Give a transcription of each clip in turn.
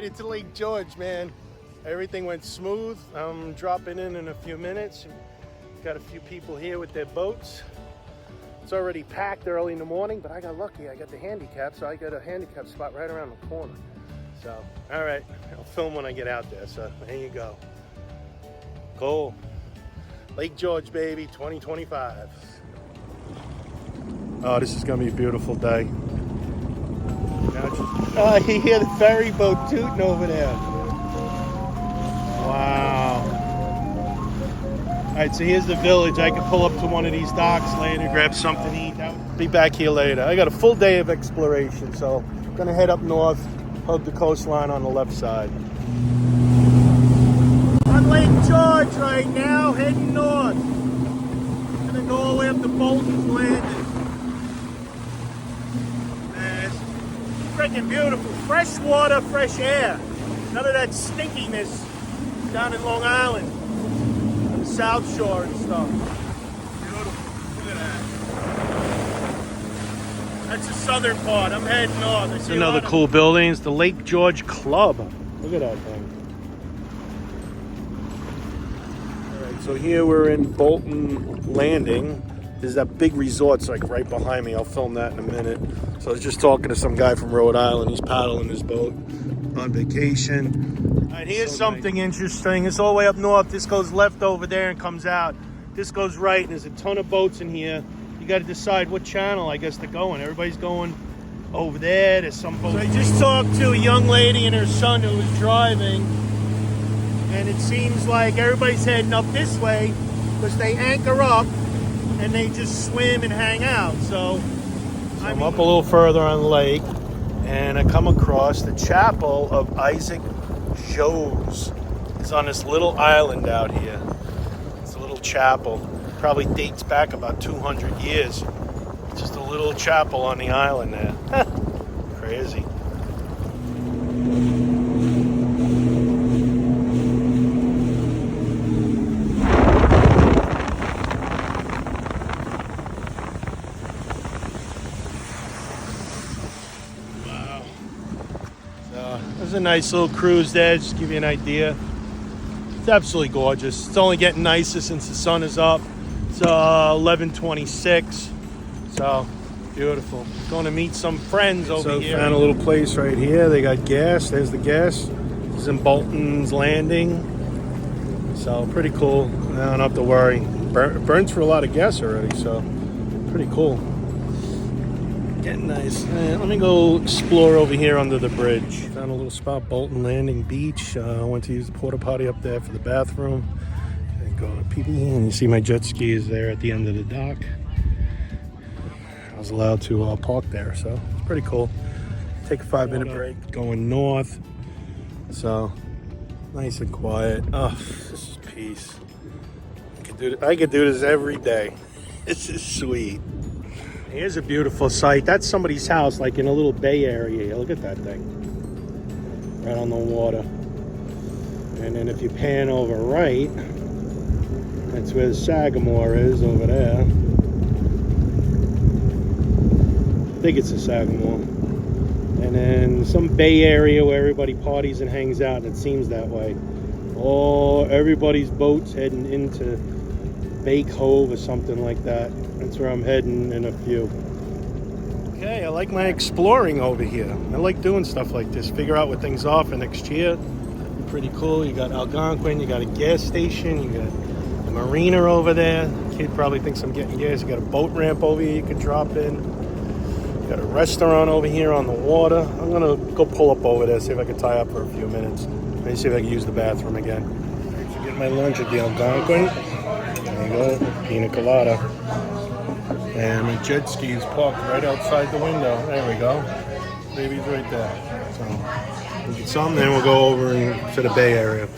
Made it to Lake George, man. Everything went smooth. I'm dropping in a few minutes. Got a few people here with their boats. It's already packed early in the morning, but I got lucky. I got the handicap, so I got a handicap spot right around the corner. So, all right, I'll film when I get out there. So, there you go. Cool. Lake George, baby, 2025. Oh, this is gonna be a beautiful day. Oh, you hear the ferry boat tooting over there. Wow. All right, so here's the village. I can pull up to one of these docks later, grab something to eat. I'll be back here later. I got a full day of exploration, so I'm gonna head up north, hug the coastline on the left side. On Lake George right now, heading north. Gonna go all the way up to Bolton's Landing. Freaking beautiful. Fresh water, fresh air. None of that stinkiness down in Long Island. On the South Shore and stuff. Beautiful. Look at that. That's the southern part. I'm heading north. I see another cool building. It's the Lake George Club. Look at that thing. Alright, so here we're in Bolton Landing. There's that big resort's like right behind me. I'll film that in a minute. So I was just talking to some guy from Rhode Island. He's paddling his boat on vacation. All right, here's something interesting. It's all the way up north. This goes left over there and comes out. This goes right, and there's a ton of boats in here. You got to decide what channel, I guess, to go in. Everybody's going over there. There's some boats. So I just talked to a young lady and her son who was driving, and it seems like everybody's heading up this way because they anchor up and they just swim and hang out. So I'm up a little further on the lake, and I come across the chapel of Isaac Jogues. It's on this little island out here. It's a little chapel. Probably dates back about 200 years. It's just a little chapel on the island there. Crazy. There's a nice little cruise there, just to give you an idea. It's absolutely gorgeous. It's only getting nicer since the sun is up. It's 11:26, so beautiful. Going to meet some friends over here. Found a little place right here. They got gas. There's the gas. This is in Bolton's Landing. So pretty cool. I don't have to worry. Burns for a lot of gas already, so pretty cool. Getting nice. Let me go explore over here under the bridge. Found a little spot, Bolton Landing Beach. I went to use the porta potty up there for the bathroom. And go to pee, and you see my jet ski is there at the end of the dock. I was allowed to park there, so it's pretty cool. Take a 5-minute break, going north. So nice and quiet. Oh, this is peace. I could do this every day. This is sweet. Here's a beautiful sight. That's somebody's house, like in a little bay area. Look at that thing. Right on the water. And then if you pan over right, that's where the Sagamore is over there. I think it's a Sagamore. And then some bay area where everybody parties and hangs out, and it seems that way. Oh, everybody's boats heading into Bay Cove or something like that. That's where I'm heading in a few. Okay, I like my exploring over here. I like doing stuff like this. Figure out what things are for next year. Pretty cool. You got Algonquin, you got a gas station, you got a marina over there. The kid probably thinks I'm getting gas. You got a boat ramp over here you could drop in. You got a restaurant over here on the water. I'm gonna go pull up over there, see if I can tie up for a few minutes. Maybe see if I can use the bathroom again. Thanks for getting my lunch at the Algonquin. There you go, pina colada. And my jet ski is parked right outside the window. There we go. Baby's right there. So we'll get some, then we'll go over to the Bay Area.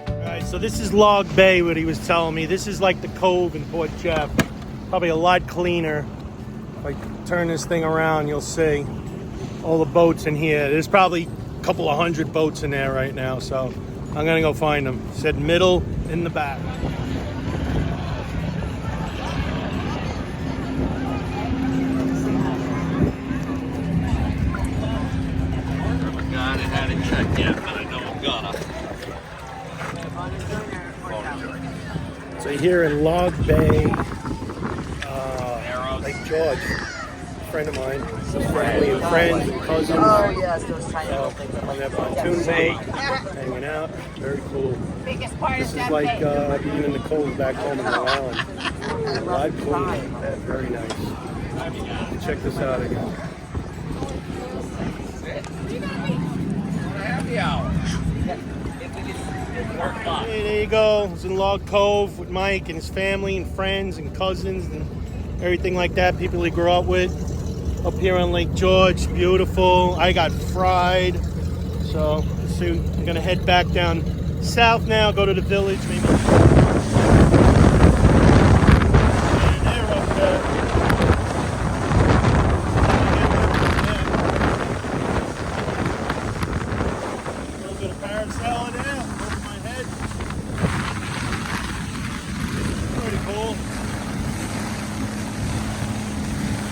All right, so this is Log Bay, what he was telling me. This is like the cove in Port Jeff. Probably a lot cleaner. If I turn this thing around, you'll see all the boats in here. There's probably a couple of hundred boats in there right now, so I'm gonna go find them. It said middle in the back. here in Log Bay, Lake George. A friend of mine, family and friends and cousins. Oh, yes, those tiny little things. On that pontoon boat, hanging out. Very cool. This is like being in the cold back home in Long Island. Live clean. Very nice. Check this out again. Hey, there you go. It's in Log Cove with Mike and his family and friends and cousins and everything like that. People he grew up with. Up here on Lake George, beautiful. I got fried. So, let's see. I'm gonna head back down south now. Go to the village, maybe.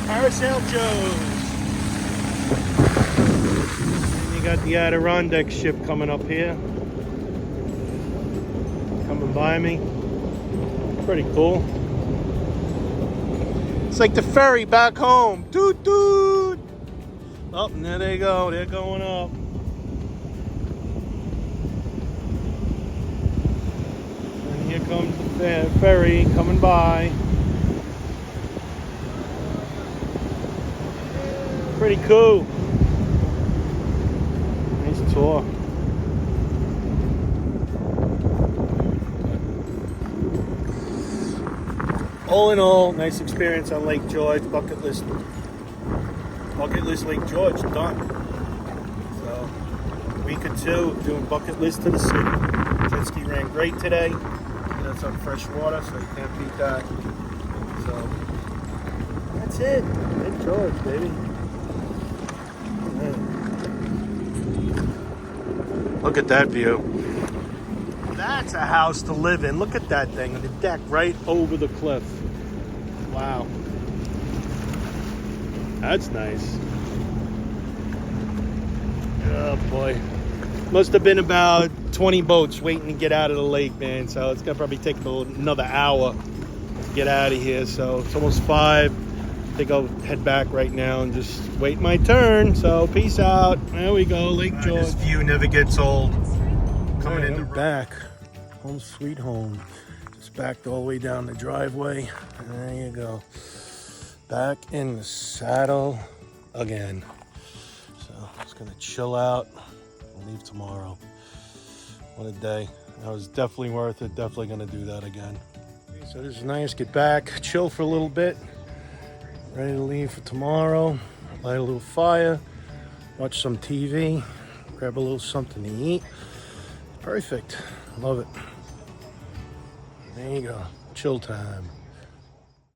Parasail Joe's. And you got the Adirondack ship coming up here. Coming by me. Pretty cool. It's like the ferry back home. Toot toot. Oh, and there they go. They're going up. And here comes the ferry coming by. Pretty cool. Nice tour. All in all, nice experience on Lake George. Bucket list Lake George done. So, a week or two doing bucket list to the city. Jet ski ran great today. That's on fresh water, so you can't beat that. So, that's it. Lake George, baby. Look at that view. That's a house to live in. Look at that thing. The deck right over the cliff. Wow. That's nice. Oh boy. Must have been about 20 boats waiting to get out of the lake, man. So it's gonna probably take another hour to get out of here. So it's almost 5. I think I'll head back right now and just wait my turn. So peace out. There we go, Lake George. This view never gets old. Coming in the back, home sweet home. Just backed all the way down the driveway. There you go. Back in the saddle again. So just gonna chill out and leave tomorrow. What a day. That was definitely worth it. Definitely gonna do that again. So this is nice. Get back, chill for a little bit. Ready to leave for tomorrow. Light a little fire, watch some TV, grab a little something to eat. Perfect. Love it. There you go. Chill time.